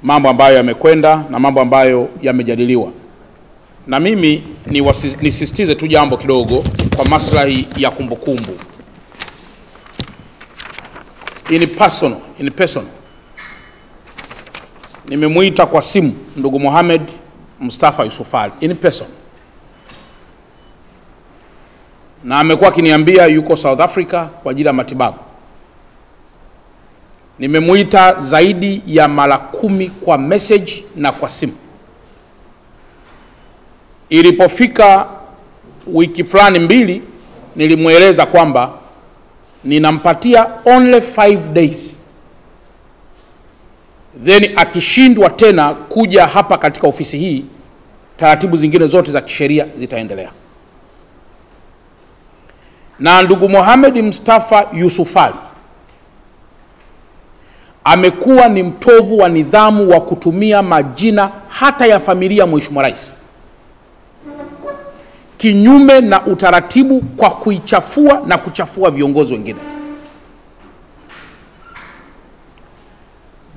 mambo ambayo yamekwenda na mambo ambayo yamejadiliwa. Na mimi nisisitize tu jambo kidogo kwa maslahi ya kumbukumbu. In personal. Nimemuita kwa simu ndugu Mohamed Mustafa Yusuf Ali in person. Na amekuwa akiniambia yuko South Africa kwa ajili ya matibabu. Nimemuita zaidi ya mara 10 kwa message na kwa simu. Ilipofika wiki fulani mbili, nilimueleza kwamba ninampatia only 5 days. Then akishindwa tena kuja hapa katika ofisi hii, taratibu zingine zote za kisheria zitaendelea. Na ndugu Mohamed Mustafa Yusuf Ali amekuwa ni mtovu wa nidhamu wa kutumia majina hata ya familia Mheshimiwa Rais kinyume na utaratibu kwa kuichafua na kuchafua viongozi wengine.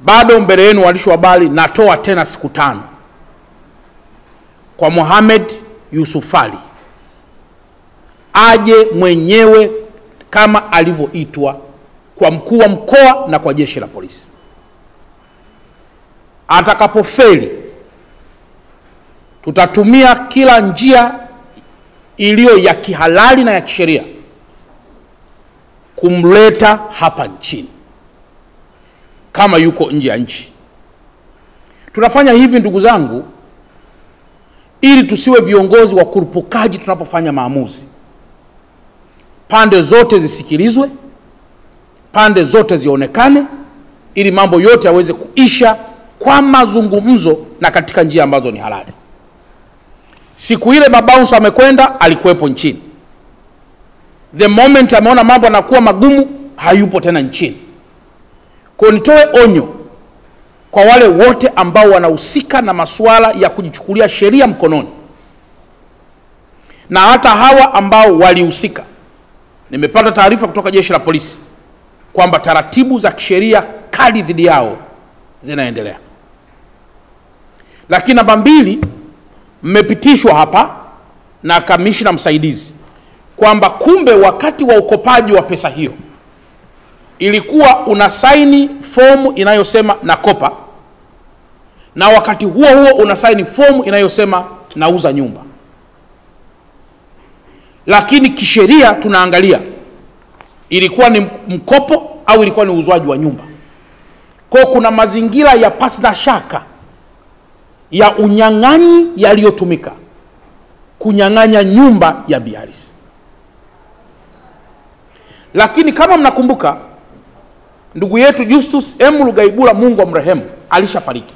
Bado mbele yenu waandishi wa habari, natoa tena siku 5 kwa Mohamed Yusuf Ali aje mwenyewe kama alivyoitwa kwa mkuu wa mkoa na kwa jeshi la polisi. Atakapofeli, tutatumia kila njia iliyo ya kihalali na ya kisheria kumleta hapa nchini kama yuko nje ya nchi. Tunafanya hivi ndugu zangu ili tusiwe viongozi wa kurupukaji tunapofanya maamuzi. Pande zote zisikilizwe, pande zote zionekane, ili mambo yote yaweze kuisha kwa mazungumzo na katika njia ambazo ni halali. Siku ile mabounce amekwenda, alikuwepo nchini. The moment ameona mambo yanakuwa magumu, hayupo tena nchini. Kwa nitoe onyo kwa wale wote ambao wanahusika na masuala ya kujichukulia sheria mkononi, na hata hawa ambao walihusika. Nimepata taarifa kutoka jeshi la polisi kwamba taratibu za kisheria kali dhidi yao zinaendelea. Lakini namba 2, mmepitishwa hapa na kamishna msaidizi kwamba kumbe wakati wa ukopaji wa pesa hiyo ilikuwa unasaini fomu inayosema nakopa, na wakati huo huo unasaini fomu inayosema nauza nyumba. Lakini kisheria tunaangalia ilikuwa ni mkopo au ilikuwa ni uuzwaji wa nyumba. Kwa kuna mazingira ya pasi na shaka ya unyang'anyi yaliyotumika kunyang'anya nyumba ya Bi Alice. Lakini kama mnakumbuka, ndugu yetu Justus M. Lugaibula, Mungu amrehemu, alishafariki.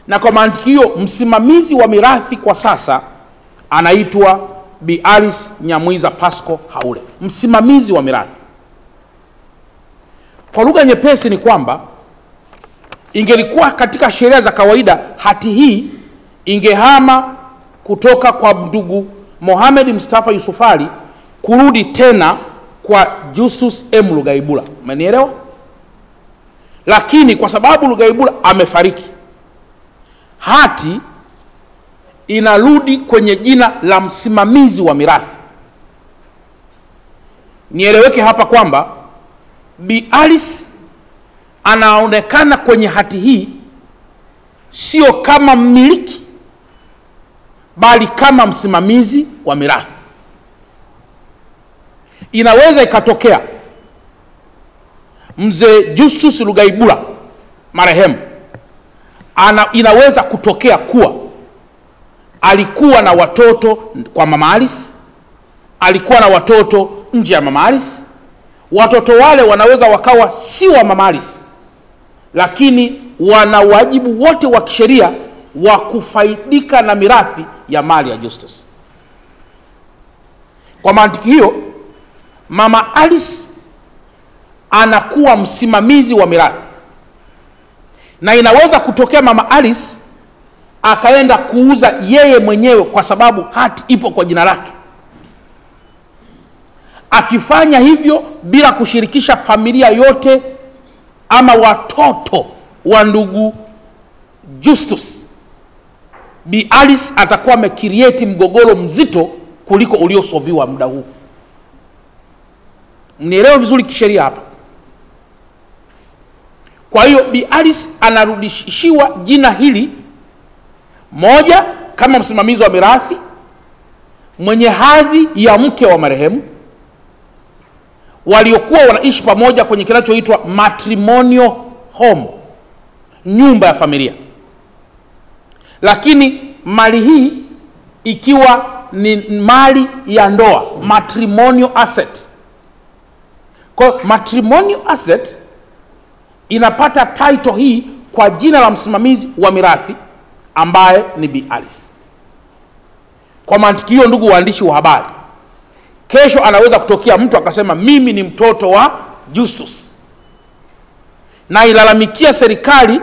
Na kwa mantiki hiyo msimamizi wa mirathi kwa sasa anaitwa Bi Alice Nyamwiza Pasco Haule, msimamizi wa mirathi. Kwa lugha nyepesi ni kwamba ingelikuwa katika sheria za kawaida, hati hii ingehama kutoka kwa ndugu Mohamed Mustafa Yusuf Ali kurudi tena kwa Justus M. Lugaibula. Umenielewa? Lakini kwa sababu Lugaibula amefariki, hati inarudi kwenye jina la msimamizi wa mirathi. Nieleweke hapa kwamba Bi Alice anaonekana kwenye hati hii sio kama mmiliki, bali kama msimamizi wa mirathi. Inaweza ikatokea mzee Justus Lugaibula marehemu, inaweza kutokea kuwa alikuwa na watoto kwa Mama Alice, alikuwa na watoto nje ya Mama Alice. Watoto wale wanaweza wakawa si wa Mama Alice, lakini wana wajibu wote wa kisheria wa kufaidika na mirathi ya mali ya Justus. Kwa mantiki hiyo, Mama Alice anakuwa msimamizi wa mirathi, na inaweza kutokea Mama Alice akaenda kuuza yeye mwenyewe kwa sababu hati ipo kwa jina lake. Akifanya hivyo bila kushirikisha familia yote ama watoto wa ndugu Justus, Bi Alice atakuwa amecreate mgogoro mzito kuliko uliosolviwa muda huu. Mnielewe vizuri kisheria hapa. Kwa hiyo Bi Alice anarudishiwa jina hili moja kama msimamizi wa mirathi mwenye hadhi ya mke wa marehemu waliokuwa wanaishi pamoja kwenye kinachoitwa matrimonial home, nyumba ya familia. Lakini mali hii ikiwa ni mali ya ndoa, matrimonial asset. Kwa matrimonial asset inapata title hii kwa jina la msimamizi wa mirathi ambaye ni Bi Alice. Kwa mantiki hiyo, ndugu waandishi wa habari, kesho anaweza kutokea mtu akasema mimi ni mtoto wa Justus na ilalamikia serikali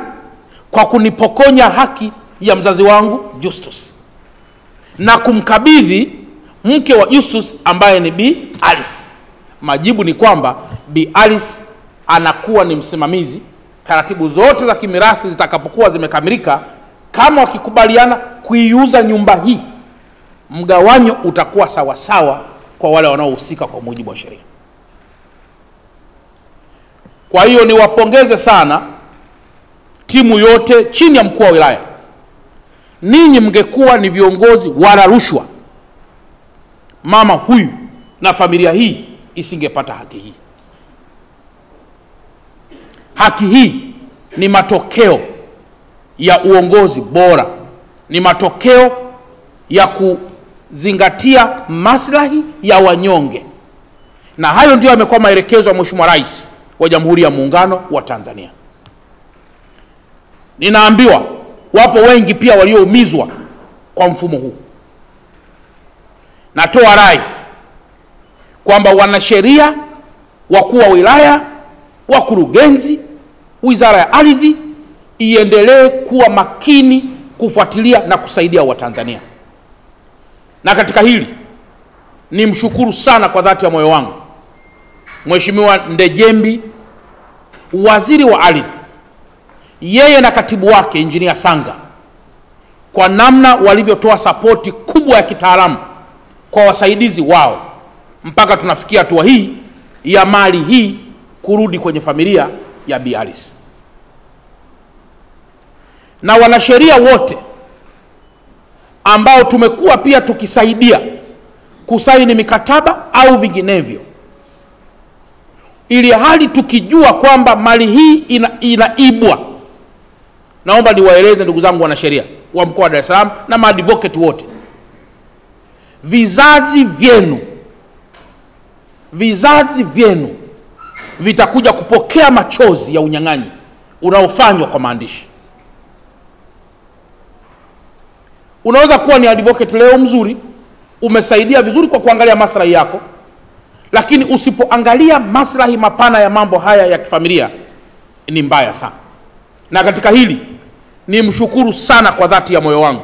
kwa kunipokonya haki ya mzazi wangu Justus na kumkabidhi mke wa Justus ambaye ni Bi Alice. Majibu ni kwamba Bi Alice anakuwa ni msimamizi. Taratibu zote za kimirathi zitakapokuwa zimekamilika, kama wakikubaliana kuiuza nyumba hii, mgawanyo utakuwa sawa sawa kwa wale wanaohusika kwa mujibu wa sheria. Kwa hiyo niwapongeze sana timu yote chini ya mkuu wa wilaya. Ninyi mngekuwa ni viongozi wala rushwa, mama huyu na familia hii isingepata haki hii. Haki hii ni matokeo ya uongozi bora, ni matokeo ya kuzingatia maslahi ya wanyonge, na hayo ndio yamekuwa maelekezo ya Mheshimiwa Rais wa Jamhuri ya Muungano wa Tanzania. Ninaambiwa wapo wengi pia walioumizwa kwa mfumo huu. Natoa rai kwamba wanasheria, wakuu wa wilaya, wakurugenzi, Wizara ya Ardhi iendelee kuwa makini kufuatilia na kusaidia Watanzania. Na katika hili nimshukuru sana kwa dhati ya moyo wangu Mheshimiwa Ndejembi, Waziri wa Ardhi, yeye na katibu wake Engineer Sanga, kwa namna walivyotoa sapoti kubwa ya kitaalamu kwa wasaidizi wao mpaka tunafikia hatua hii ya mali hii kurudi kwenye familia ya Bi Alice. Na wanasheria wote ambao tumekuwa pia tukisaidia kusaini mikataba au vinginevyo, ili hali tukijua kwamba mali hii inaibwa. Naomba niwaeleze ndugu zangu wanasheria wa mkoa wa Dar es Salaam na maadvocate wote, vizazi vyenu vitakuja kupokea machozi ya unyang'anyi unaofanywa kwa maandishi. Unaweza kuwa ni advocate leo mzuri, umesaidia vizuri kwa kuangalia maslahi yako, lakini usipoangalia maslahi mapana ya mambo haya ya kifamilia ni mbaya sana. Na katika hili ni mshukuru sana kwa dhati ya moyo wangu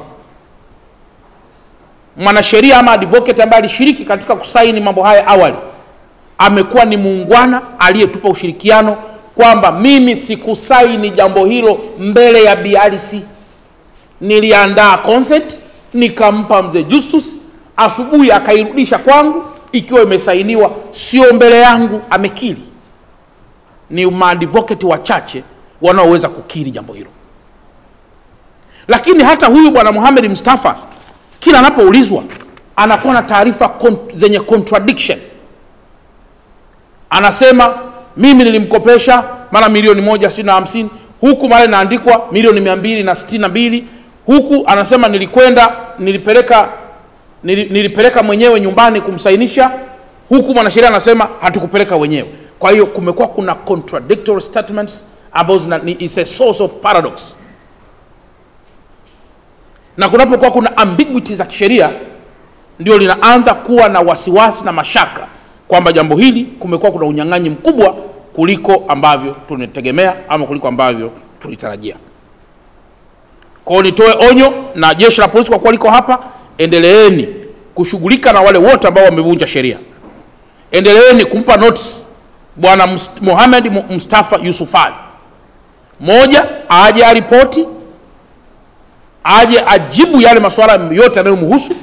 mwanasheria ama advocate ambaye alishiriki katika kusaini mambo haya awali. Amekuwa ni muungwana aliyetupa ushirikiano kwamba mimi sikusaini jambo hilo mbele ya Bi Alice. Niliandaa consent nikampa mzee Justus, asubuhi akairudisha kwangu ikiwa imesainiwa, sio mbele yangu. Amekiri. Ni maadvocate wachache wanaoweza kukiri jambo hilo. Lakini hata huyu bwana Mohamed Mustafa kila anapoulizwa anakuwa na taarifa zenye contradiction. Anasema mimi nilimkopesha mara milioni 150, huku mara inaandikwa milioni 262, huku anasema nilipeleka mwenyewe nyumbani kumsainisha, huku mwanasheria anasema hatukupeleka wenyewe. Kwa hiyo kumekuwa kuna contradictory statements ambazo is a source of paradox. Na kunapokuwa kuna ambiguity za kisheria, ndio linaanza kuwa na wasiwasi na mashaka kwamba jambo hili kumekuwa kuna unyang'anyi mkubwa kuliko ambavyo tunategemea ama kuliko ambavyo tulitarajia. Kwa hiyo nitoe onyo na jeshi la polisi kwa kuwa liko hapa, endeleeni kushughulika na wale wote ambao wamevunja sheria. Endeleeni kumpa notice bwana Mohamed Mustafa Yusuf Ali, Moja, aje aripoti, aje ajibu yale masuala yote yanayomhusu,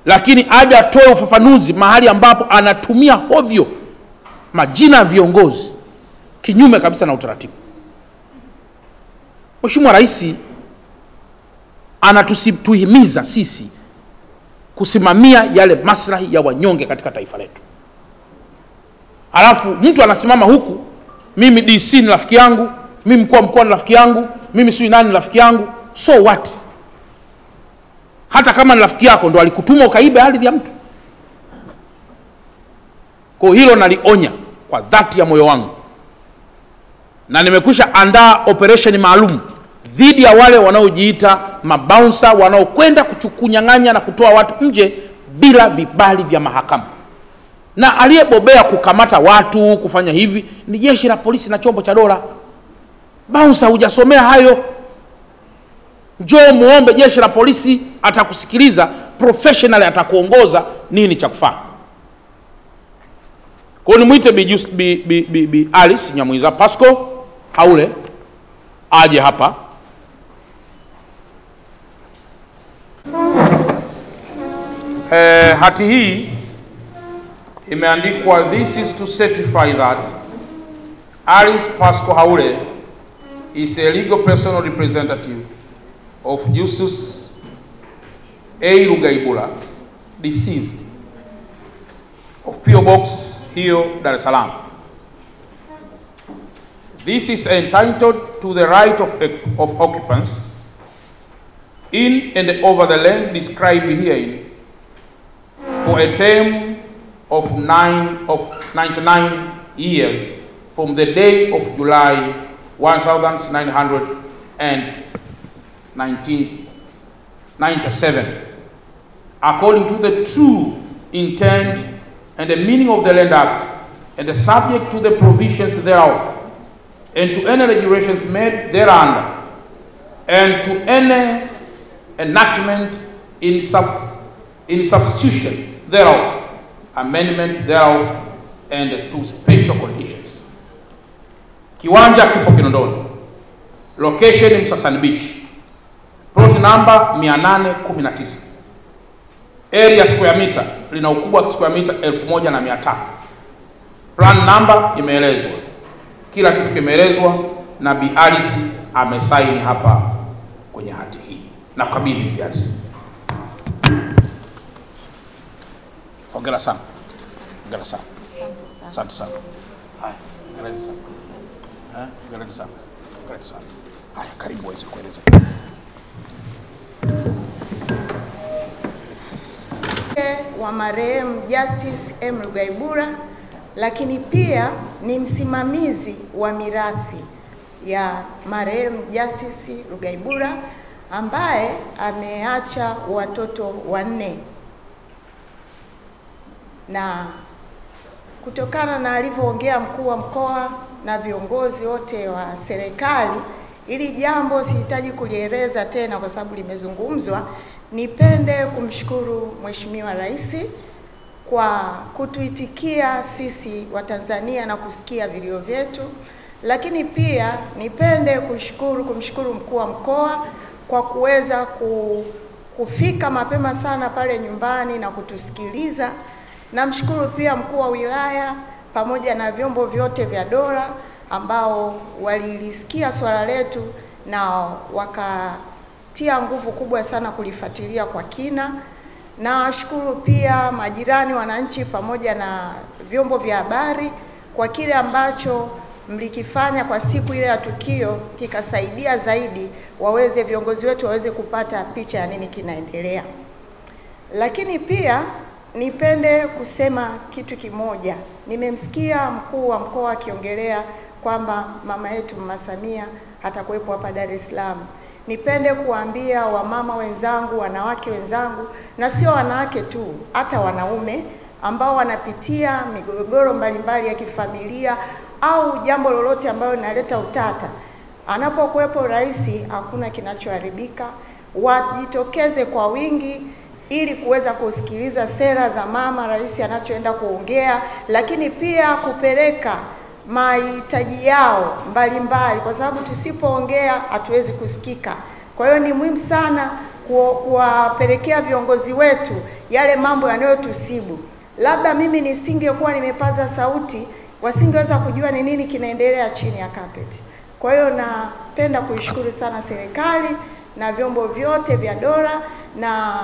lakini aje atoe ufafanuzi mahali ambapo anatumia hovyo majina ya viongozi kinyume kabisa na utaratibu. Mheshimiwa Rais anatuhimiza sisi kusimamia yale maslahi ya wanyonge katika taifa letu. Alafu mtu anasimama huku, mimi DC ni rafiki yangu, mimi mkuu wa mkoa ni rafiki yangu, mimi sio nani ni rafiki yangu. So what? Hata kama ni rafiki yako ndo alikutuma ukaibe ardhi ya mtu. Kwa hilo nalionya kwa dhati ya moyo wangu, na nimekwisha andaa operation maalum dhidi ya wale wanaojiita mabouncer wanaokwenda kunyang'anya na kutoa watu nje bila vibali vya mahakama. Na aliyebobea kukamata watu kufanya hivi ni jeshi la polisi na chombo cha dola. Bouncer hujasomea hayo. Njoo muombe jeshi la polisi, atakusikiliza professionally, atakuongoza nini cha kufanya. Kwa ni muite Bi Alice Nyamuiza Pasco Haule aje hapa. Hati hii imeandikwa, this is to certify that Alice Pasco Haule is a legal personal representative of Justus A. Rugaibura, deceased, of P.O. Box Hiyo, Dar es Salaam. This is entitled to the right of occupants in and over the land described herein for a term of 99 years from the day of July 1997, according to the true intent and the meaning of the Land Act, and subject to the provisions thereof, and to any regulations made thereunder, and to any enactment in substitution thereof, amendment thereof, and to special conditions. Kiwanja kipo Kinondoni, location Msasani Beach, plot number 819, area square meter lina ukubwa wa square meter 1300. Plan number imeelezwa, kila kitu kimeelezwa, na Bi Alice amesaini hapa kwenye hati hii. Na kabidhi Bi Alice. Hongera sana. Hongera sana. Asante sana. Haya, hongera sana. Hongera sana. Hongera sana. Haya, karibu uweze kueleza. Wa marehemu Justice M. Rugaibura, lakini pia ni msimamizi wa mirathi ya marehemu Justice Rugaibura ambaye ameacha watoto 4. Na kutokana na alivyoongea mkuu wa mkoa na viongozi wote wa serikali, ili jambo sihitaji kulieleza tena kwa sababu limezungumzwa. Nipende kumshukuru Mheshimiwa Rais kwa kutuitikia sisi wa Tanzania na kusikia vilio vyetu, lakini pia nipende kumshukuru mkuu wa mkoa kwa kuweza kufika mapema sana pale nyumbani na kutusikiliza. Namshukuru pia mkuu wa wilaya pamoja na vyombo vyote vya dola ambao walilisikia swala letu na wakatia nguvu kubwa sana kulifuatilia kwa kina. Na washukuru pia majirani, wananchi pamoja na vyombo vya habari kwa kile ambacho mlikifanya kwa siku ile ya tukio, kikasaidia zaidi viongozi wetu waweze kupata picha ya nini kinaendelea. Lakini pia nipende kusema kitu kimoja. Nimemsikia mkuu wa mkoa akiongelea kwamba mama yetu Mama Samia atakuwepo hapa Dar es Salaam. Nipende kuambia wamama wenzangu, wanawake wenzangu, na sio wanawake tu, hata wanaume ambao wanapitia migogoro mbalimbali ya kifamilia au jambo lolote ambalo linaleta utata, anapokuwepo rais hakuna kinachoharibika. Wajitokeze kwa wingi ili kuweza kusikiliza sera za mama rais anachoenda kuongea, lakini pia kupeleka mahitaji yao mbalimbali, kwa sababu tusipoongea hatuwezi kusikika. Kwa hiyo ni muhimu sana kuwapelekea viongozi wetu yale mambo yanayotusibu. Labda mimi nisingekuwa nimepaza sauti, wasingeweza kujua ni nini kinaendelea chini ya carpet. Kwa hiyo napenda kuishukuru sana serikali na vyombo vyote vya dola na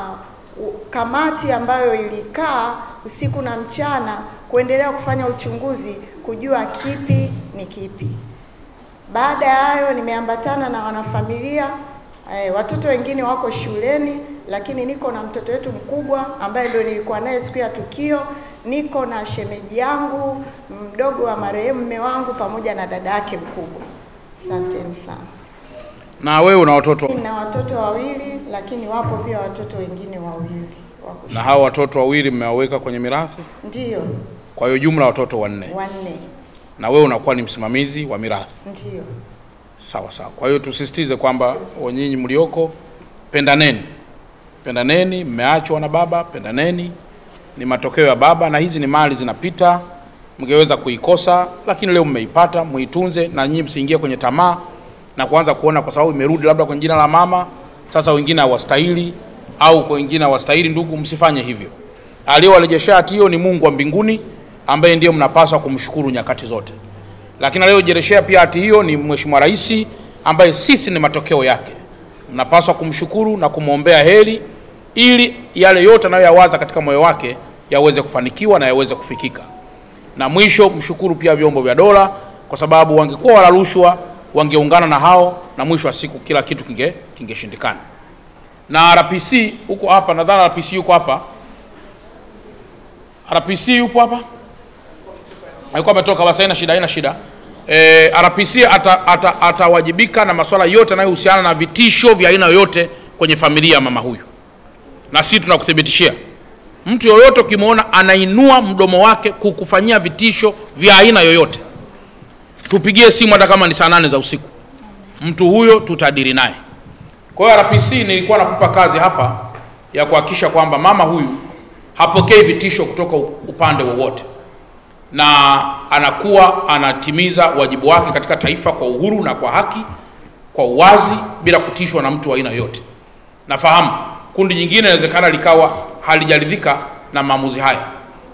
kamati ambayo ilikaa usiku na mchana kuendelea kufanya uchunguzi kujua kipi ni kipi. Baada ya hayo nimeambatana na wanafamilia, watoto wengine wako shuleni, lakini niko na mtoto wetu mkubwa ambaye ndio nilikuwa naye siku ya tukio, niko na shemeji yangu mdogo wa marehemu mume wangu pamoja na dada yake mkubwa. Asanteni sana. Na wewe una watoto? Na watoto wawili, lakini wapo pia watoto wengine wawili wako. Na hao watoto wawili mmewaweka kwenye mirathi? Ndio. Kwa hiyo jumla watoto 4. 4. Na wewe unakuwa ni msimamizi wa mirathi? Ndio. Sawa sawa. Kwa hiyo tusisitize kwamba nyinyi mlioko, pendaneni. Pendaneni, mmeachwa na baba, pendaneni. Ni matokeo ya baba, na hizi ni mali zinapita. Mngeweza kuikosa, lakini leo mmeipata, muitunze, na nyinyi msiingie kwenye tamaa na kuanza kuona kwa sababu imerudi labda kwenye jina la mama, sasa wengine hawastahili au kwa wengine hawastahili. Ndugu, msifanye hivyo. Aliyewarejesha hati hiyo ni Mungu wa mbinguni ambaye ndiye mnapaswa kumshukuru nyakati zote. Lakini aliyejereshea pia hati hiyo ni Mheshimiwa Rais ambaye sisi ni matokeo yake. Mnapaswa kumshukuru na kumwombea heri ili yale yote anayoyawaza katika moyo wake yaweze kufanikiwa na yaweze kufikika. Na mwisho mshukuru pia vyombo vya dola, kwa sababu wangekuwa wala rushwa wangeungana na hao na mwisho wa siku kila kitu kingeshindikana. Na RPC huko hapa, nadhani RPC yuko hapa. RPC yupo hapa? Alikuwa ametoka, basi haina shida. RPC atawajibika na masuala yote yanayohusiana na vitisho vya aina yoyote kwenye familia ya mama huyu. Na sisi tunakuthibitishia, mtu yoyote ukimwona anainua mdomo wake kukufanyia vitisho vya aina yoyote, tupigie simu hata kama ni saa 8 za usiku. Mtu huyo tutadili naye. Kwa hiyo RPC nilikuwa nakupa kazi hapa ya kuhakikisha kwamba mama huyu hapokei vitisho kutoka upande wowote, na anakuwa anatimiza wajibu wake katika taifa kwa uhuru na kwa haki, kwa uwazi, bila kutishwa na mtu wa aina yote. Nafahamu kundi nyingine inawezekana likawa halijaridhika na maamuzi haya,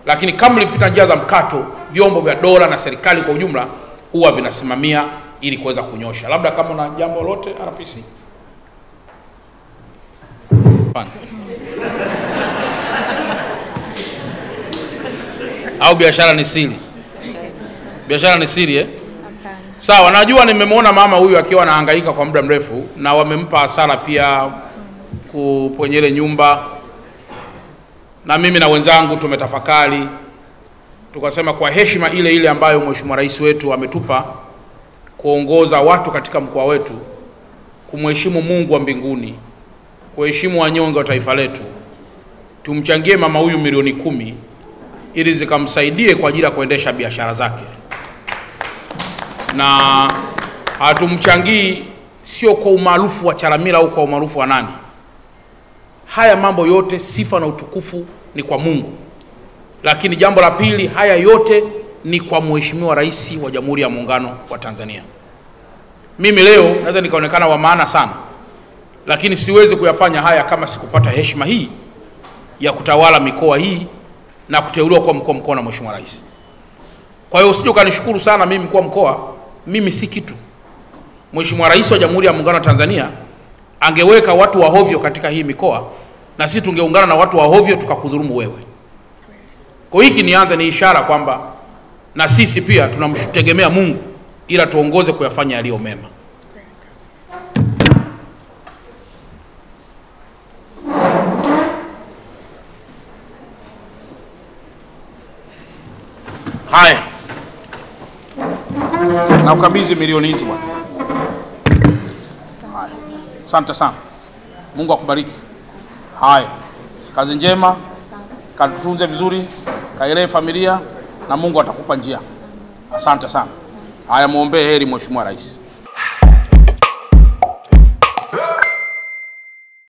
lakini kama lipita njia za mkato, vyombo vya dola na serikali kwa ujumla huwa vinasimamia ili kuweza kunyosha. Labda kama una jambo lolote RPC. Au biashara ni siri? Biashara ni siri eh? Sawa, najua nimemwona mama huyu akiwa anahangaika kwa muda mrefu na wamempa hasara pia kwenye ile nyumba. Na mimi na wenzangu tumetafakari, tukasema kwa heshima ile ambayo Mheshimiwa Rais wetu ametupa kuongoza watu katika mkoa wetu, kumheshimu Mungu wa mbinguni, kuheshimu wanyonge wa taifa letu, tumchangie mama huyu milioni 10 ili zikamsaidie kwa ajili ya kuendesha biashara zake. Na hatumchangii sio kwa umaarufu wa Chalamila au kwa umaarufu wa nani. Haya mambo yote, sifa na utukufu ni kwa Mungu. Lakini jambo la pili, haya yote ni kwa Mheshimiwa Rais wa Jamhuri ya Muungano wa Tanzania. Mimi leo naweza nikaonekana wa maana sana, lakini siwezi kuyafanya haya kama sikupata heshima hii ya kutawala mikoa hii na kuteuliwa kwa mkoa na Mheshimiwa Rais. Kwa hiyo usije ukanishukuru sana mimi kwa mkoa, mimi si kitu. Mheshimiwa Rais wa Jamhuri ya Muungano wa Tanzania angeweka watu wa hovyo katika hii mikoa, na sisi tungeungana na watu wa hovyo tukakudhulumu wewe. Kwa hiki nianze ni ishara kwamba na sisi pia tunamtegemea Mungu ila tuongoze kuyafanya yaliyo mema. Haya, na ukabidhi milioni hizi bwana. Asante sana. Mungu akubariki. Haya, kazi njema. Katunze vizuri, kaelee familia na Mungu atakupa njia. Asante sana. Haya, muombe heri Mheshimiwa Rais.